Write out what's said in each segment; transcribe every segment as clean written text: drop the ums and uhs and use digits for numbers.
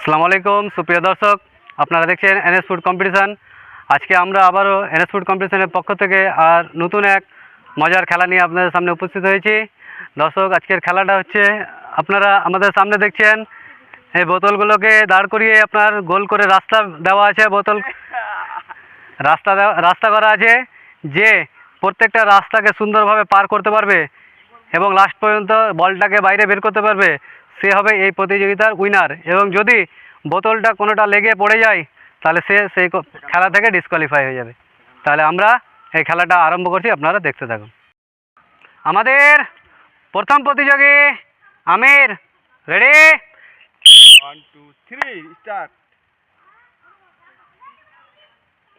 আসসালামু আলাইকুম সুপ্রিয় দর্শক, আপনারা দেখছেন এনএস ফুড কম্পিটিশান। আজকে আমরা আবারও এনএস ফুড কম্পিটিশানের পক্ষ থেকে আর নতুন এক মজার খেলা নিয়ে আপনাদের সামনে উপস্থিত হয়েছি। দর্শক, আজকের খেলাটা হচ্ছে, আপনারা আমাদের সামনে দেখছেন এই বোতলগুলোকে দাঁড় করিয়ে আপনার গোল করে রাস্তা দেওয়া আছে, রাস্তা করা আছে। যে প্রত্যেকটা রাস্তাকে সুন্দরভাবে পার করতে পারবে এবং লাস্ট পর্যন্ত বলটাকে বাইরে বের করতে পারবে, সে হবে এই প্রতিযোগিতার উইনার। এবং যদি বোতলটা কোনোটা লেগে পড়ে যায় তাহলে সে সেই খেলা থেকে ডিসকোয়ালিফাই হয়ে যাবে। তাহলে আমরা এই খেলাটা আরম্ভ করছি, আপনারা দেখতে থাকুন। আমাদের প্রথম প্রতিযোগী আমির, রেডি? 1 2 3 স্টার্ট।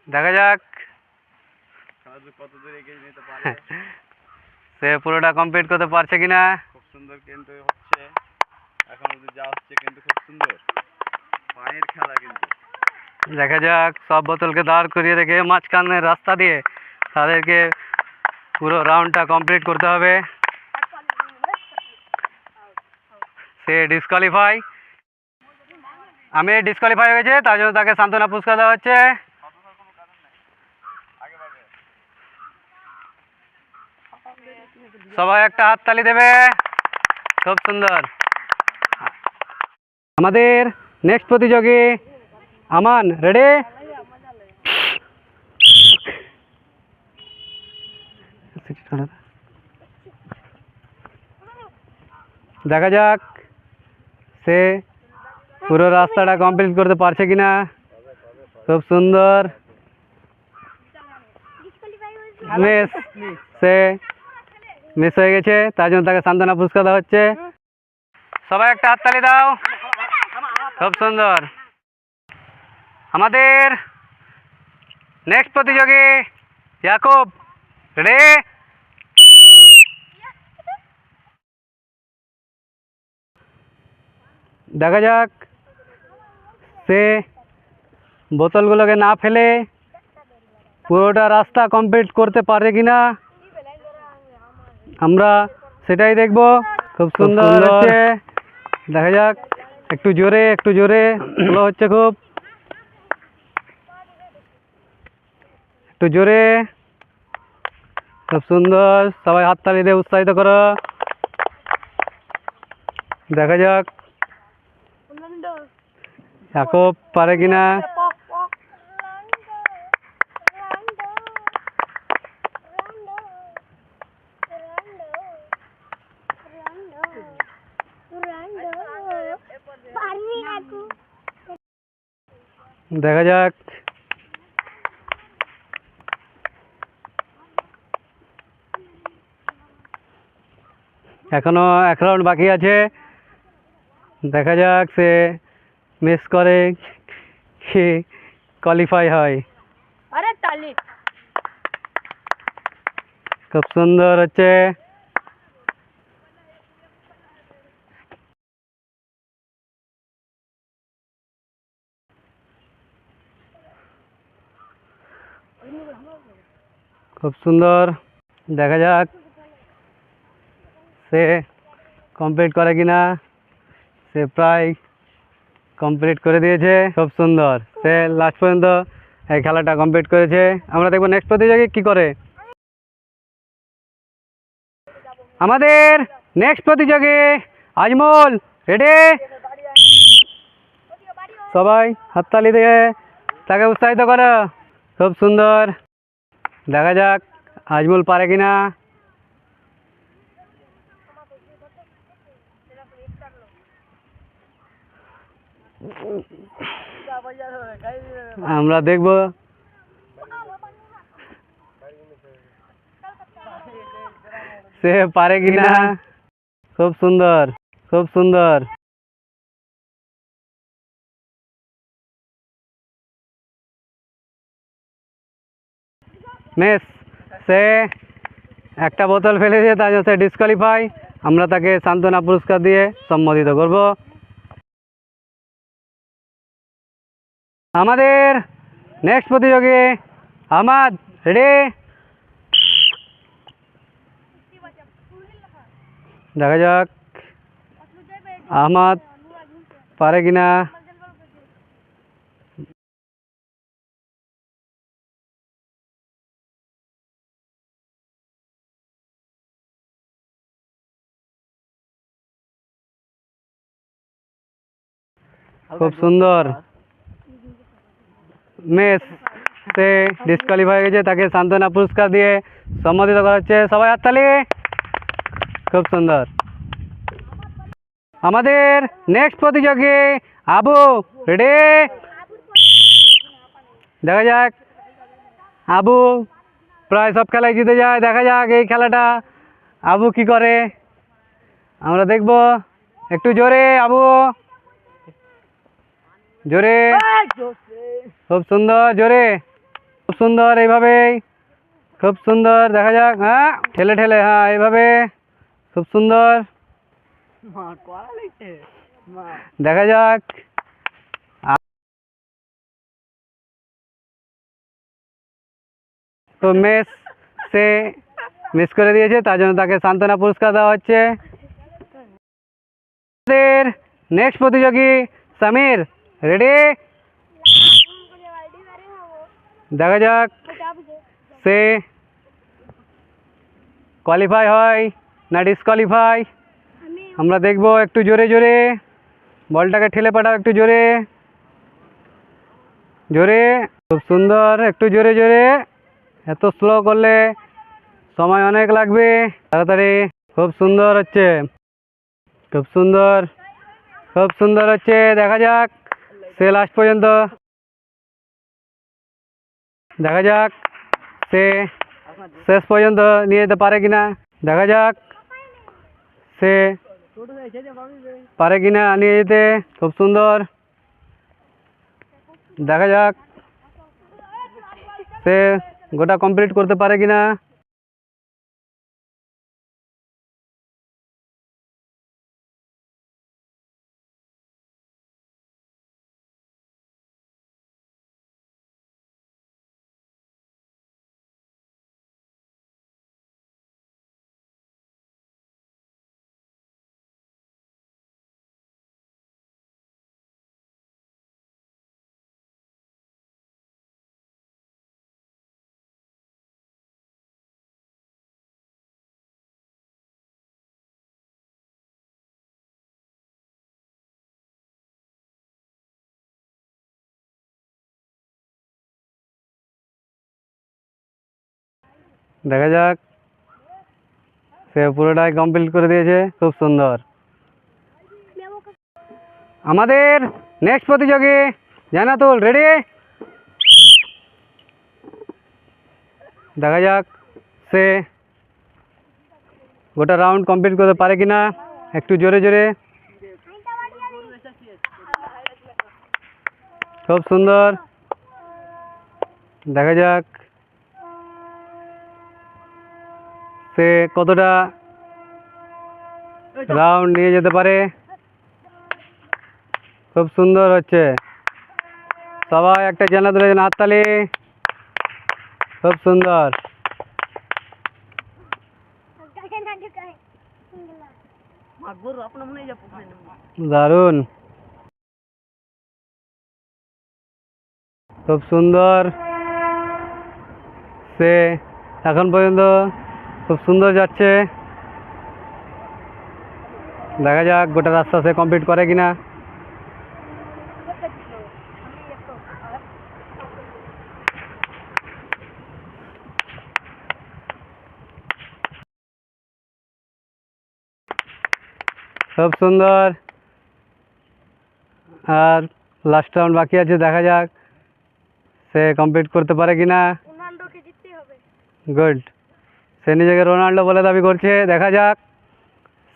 দেখা যাক কত দূর এগিয়ে নিতে পারে। সে পুরোটা কমপ্লিট করতে পারছে কিনা। খুব সুন্দর কিন্তু হচ্ছে, এখন অবধি যা হচ্ছে কিন্তু খুব সুন্দর পানির খেলা। কিন্তু দেখা যাক, সব বোতলকে দাঁড় করিয়ে রেখে মাঝখানের রাস্তা দিয়ে তাদেরকে পুরো রাউন্ডটা কমপ্লিট করতে হবে। সে ডিসকোয়ালিফাই, আমি ডিসকোয়ালিফাই হয়েছে, তার জন্য তাকে সান্ত্বনা পুরস্কার দেওয়া হচ্ছে। সবাই একটা হাততালি দেবে, খুব সুন্দর। আমাদের নেক্সট প্রতিযোগী আমান, রেডি? দেখা যাক সে পুরো রাস্তাটা কমপ্লিট করতে পারছে কিনা। খুব সুন্দর। সে মিস হয়ে গেছে, তার জন্য তাকে সান্ত্বনা পুরস্কার দেওয়া হচ্ছে। সবাই একটা হাততালি দাও, খুব সুন্দর। আমাদের নেক্সট প্রতিযোগী ইয়াকুব, রেডি? দেখা যাক সে বোতলগুলোকে না ফেলে পুরোটা রাস্তা কমপ্লিট করতে পারে কিনা, আমরা সেটাই দেখব। খুব সুন্দর হচ্ছে, দেখা যাক। একটু জোরে ভালো হচ্ছে, খুব একটু জোরে। খুব সুন্দর, সবাই হাততালি দিয়ে উৎসাহিত করো। দেখা যাক ইয়াকুব পারে কিনা। দেখা যাক, এখনো এক রাউন্ড বাকি আছে। দেখা যাক সে মিস করে কি কোয়ালিফাই হয়। খুব সুন্দর হচ্ছে। খুব সুন্দর, দেখা যাক সে কমপ্লিট করে কিনা। সে প্রায় কমপ্লিট করে দিয়েছে, খুব সুন্দর। সে লাস্ট পর্যন্ত এই খেলাটা কমপ্লিট করেছে। আমরা দেখবো নেক্সট প্রতিযোগী কি করে। আমাদের নেক্সট প্রতিযোগী আজমল, রেডি? সবাই হাততালি দিয়ে তাকে উৎসাহিত করো। খুব সুন্দর, দেখা যাক আজমল পারে কিনা। আমরা দেখব সে পারে কিনা। খুব সুন্দর, খুব সুন্দর। মিস, সে একটা বোতল ফেলেছে, তার জন্য সে ডিসকোয়ালিফাই। আমরা তাকে সান্ত্বনা পুরস্কার দিয়ে সম্বোধিত করব। আমাদের নেক্সট প্রতিযোগী আহমাদ, রেডি? দেখা যাক আহমাদ পারে কিনা। খুব সুন্দর। মেস সে ডিসকোয়ালিফাই হয়ে গেছে, তাকে সান্ত্বনা পুরস্কার দিয়ে সম্মানিত করা হচ্ছে। সবাই হাততালি। খুব সুন্দর। আমাদের নেক্সট প্রতিযোগী আবু, রেডি? দেখা যাক, আবু প্রায় সব খেলায় জিতে যায়। দেখা যাক এই খেলাটা আবু কি করে, আমরা দেখব। একটু জোরে আবু, জোরে। খুব সুন্দর, জোরে। খুব সুন্দর, এইভাবেই। খুব সুন্দর, দেখা যাক। হ্যাঁ, ঠেলে ঠেলে, হ্যাঁ এইভাবে। খুব সুন্দর, দেখা যাক। তো সে মিস করে দিয়েছে, তার জন্য তাকে সান্ত্বনা পুরস্কার দেওয়া হচ্ছে। আমাদের নেক্সট প্রতিযোগী সামির, রেডি? দেখা যাক সে কোয়ালিফাই হয় না ডিসকোয়ালিফাই, আমরা দেখব। একটু জোরে জোরে বলটাকে ঠেলে পাঠাও, একটু জোরে জোরে। খুব সুন্দর, একটু জোরে জোরে। এত স্লো করলে সময় অনেক লাগবে, তাড়াতাড়ি। খুব সুন্দর হচ্ছে, খুব সুন্দর, খুব সুন্দর হচ্ছে। দেখা যাক সে লাস্ট পর্যন্ত, দেখা যাক সে শেষ পর্যন্ত নিয়ে যেতে পারে কিনা। দেখা যাক সে পারে কিনা নিয়ে যেতে। খুব সুন্দর, দেখা যাক সে গোটা কমপ্লিট করতে পারে কিনা। দেখা যাক, সে পুরোটাই কমপ্লিট করে দিয়েছে। খুব সুন্দর। আমাদের নেক্সট প্রতিযোগী জান্নাতুল, রেডি? দেখা যাক সে গোটা রাউন্ড কমপ্লিট করতে পারে কিনা। একটু জোরে জোরে। খুব সুন্দর, দেখা যাক সে কতটা রাউন্ড নিয়ে যেতে পারে। খুব সুন্দর হচ্ছে। সবাই একটা জান্নাতুলের জন্য হাততালি। খুব সুন্দর, দারুণ, খুব সুন্দর। সে এখন পর্যন্ত খুব সুন্দর যাচ্ছে। দেখা যাক গোটা রাস্তা সে কমপ্লিট করে কিনা। খুব সুন্দর। আর লাস্ট রাউন্ড বাকি আছে, দেখা যাক সে কমপ্লিট করতে পারে কিনা। গুড, সে নিজেকে রোনাল্ডো বলে দাবি করছে। দেখা যাক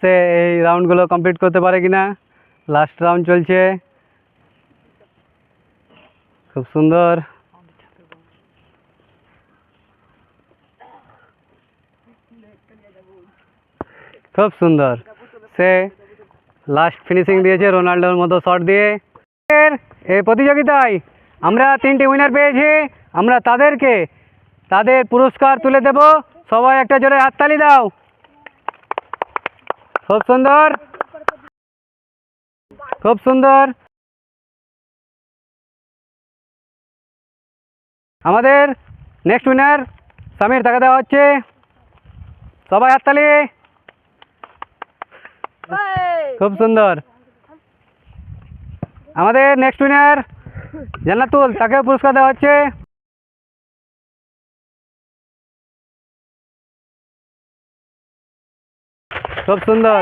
সে এই রাউন্ডগুলো কমপ্লিট করতে পারে কিনা। লাস্ট রাউন্ড চলছে। খুব সুন্দর, খুব সুন্দর। সে লাস্ট ফিনিশিং দিয়েছে রোনাল্ডোর মতো শট দিয়ে। এই প্রতিযোগিতায় আমরা 3টি উইনার পেয়েছি। আমরা তাদেরকে তাদের পুরস্কার তুলে দেব। সবাই একটা জোরে হাততালি দাও। খুব সুন্দর, খুব সুন্দর। আমাদের নেক্সট উইনার সামির, তাকে দেওয়া হচ্ছে। সবাই হাততালি। খুব সুন্দর। আমাদের নেক্সট উইনার জান্নাতুল, তাকে পুরস্কার দেওয়া হচ্ছে। খুব সুন্দর।